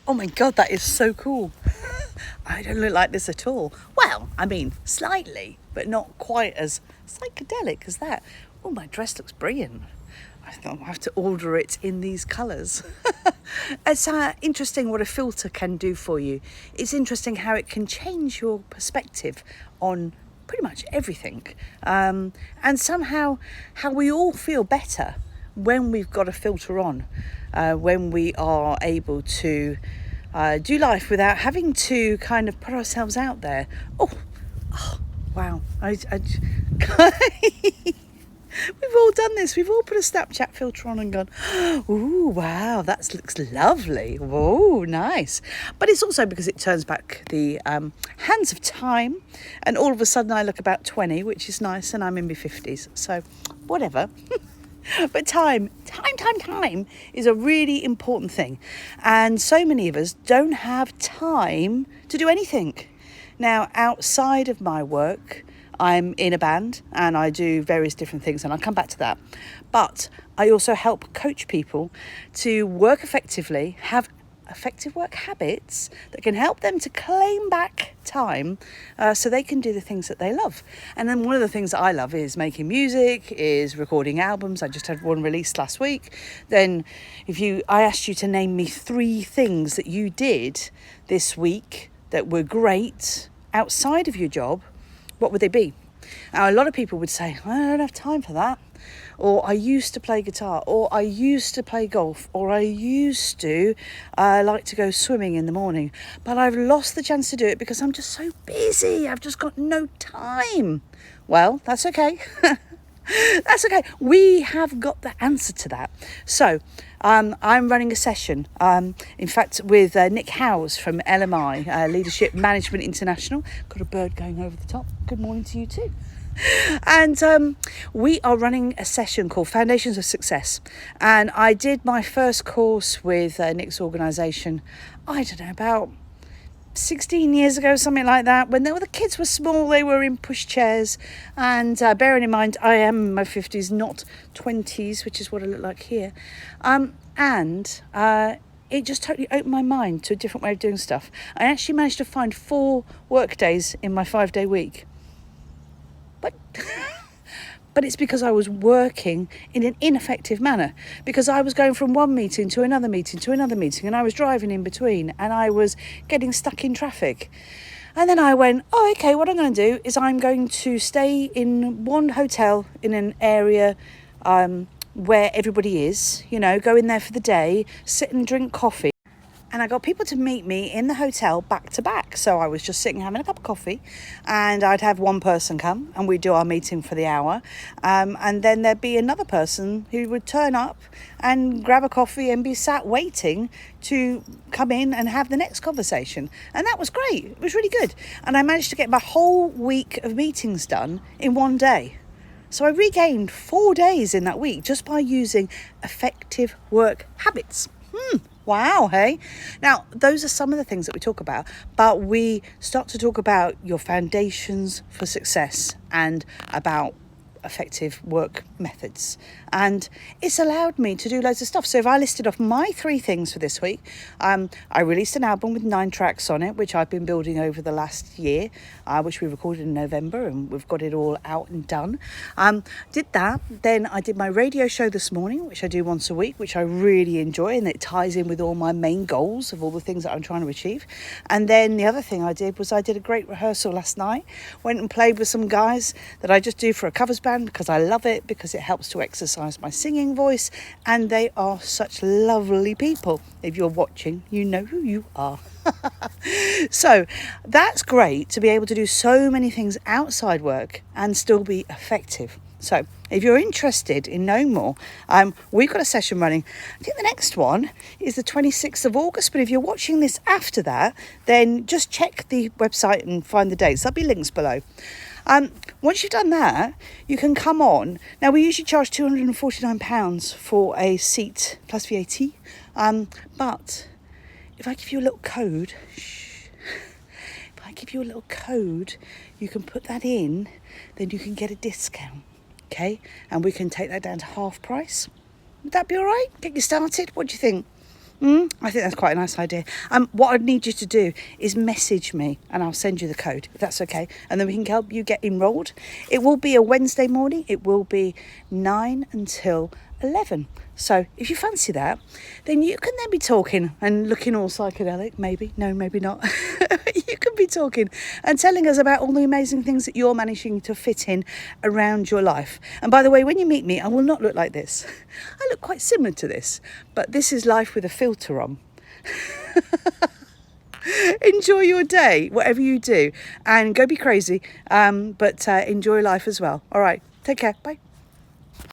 Oh my God, that is so cool. I don't look like this at all. Well, I mean, slightly, but not quite as psychedelic as that. Oh, my dress looks brilliant. I thought I'll have to order it in these colours. It's interesting what a filter can do for you. It's interesting how it can change your perspective on pretty much everything. And somehow how we all feel better when we've got a filter on, when we are able to do life without having to kind of put ourselves out there. Oh wow. We've all done this. We've all put a Snapchat filter on and gone, ooh, wow, that looks lovely. Whoa, nice. But it's also because it turns back the hands of time, and all of a sudden I look about 20, which is nice, and I'm in my 50s. So whatever. But time is a really important thing. And so many of us don't have time to do anything. Now, outside of my work, I'm in a band and I do various different things, and I'll come back to that. But I also help coach people to work effectively, have effective work habits that can help them to claim back time so they can do the things that they love. And then one of the things that I love is making music, is recording albums. I just had one released last week. Then I asked you to name me 3 things that you did this week that were great outside of your job, what would they be? Now, a lot of people would say, I don't have time for that. Or I used to play guitar, or I used to play golf, or I used to like to go swimming in the morning, but I've lost the chance to do it because I'm just so busy. I've just got no time. Well, that's okay. That's okay. We have got the answer to that. So I'm running a session, in fact, with Nick Howes from LMI, Leadership Management International. Got a bird going over the top. Good morning to you too. And we are running a session called Foundations of Success. And I did my first course with Nick's organisation, I don't know, about 16 years ago, something like that, when the kids were small. They were in pushchairs, and bearing in mind I am in my 50s, not 20s, which is what I look like here, and it just totally opened my mind to a different way of doing stuff. I actually managed to find 4 work days in my 5-day week, but it's because I was working in an ineffective manner, because I was going from one meeting to another meeting to another meeting, and I was driving in between, and I was getting stuck in traffic. And then I went, okay, what I'm going to do is I'm going to stay in one hotel in an area where everybody is, go in there for the day, sit and drink coffee. And I got people to meet me in the hotel back to back. So I was just sitting having a cup of coffee, and I'd have one person come and we'd do our meeting for the hour. And then there'd be another person who would turn up and grab a coffee and be sat waiting to come in and have the next conversation. And that was great. It was really good. And I managed to get my whole week of meetings done in one day. So I regained 4 days in that week just by using effective work habits. Wow, hey? Now, those are some of the things that we talk about, but we start to talk about your foundations for success and about effective work methods. And it's allowed me to do loads of stuff. So if I listed off my 3 things for this week, I released an album with 9 tracks on it, which I've been building over the last year, which we recorded in November, and we've got it all out and done. Did that. Then I did my radio show this morning, which I do once a week, which I really enjoy, and it ties in with all my main goals of all the things that I'm trying to achieve. And then the other thing I did was I did a great rehearsal last night. Went and played with some guys that I just do for a covers band because I love it, because it helps to exercise my singing voice, and they are such lovely people. If you're watching, you know who you are. So that's great to be able to do so many things outside work and still be effective. So if you're interested in knowing more, we've got a session running. I think the next one is the 26th of August, but if you're watching this after that, then just check the website and find the dates. There'll be links below. Once you've done that, you can come on. Now, we usually charge £249 for a seat plus VAT. But if I give you a little code, you can put that in, then you can get a discount, okay? And we can take that down to half price. Would that be all right? Get you started? What do you think? I think that's quite a nice idea. What I'd need you to do is message me and I'll send you the code, if that's okay. And then we can help you get enrolled. It will be a Wednesday morning. It will be 9 until 11. So if you fancy that, then you can then be talking and looking all psychedelic, maybe. No, maybe not. You can be talking and telling us about all the amazing things that you're managing to fit in around your life. And by the way, when you meet me, I will not look like this. I look quite similar to this, but this is life with a filter on. Enjoy your day, whatever you do, and go be crazy, but enjoy life as well. All right, take care. Bye.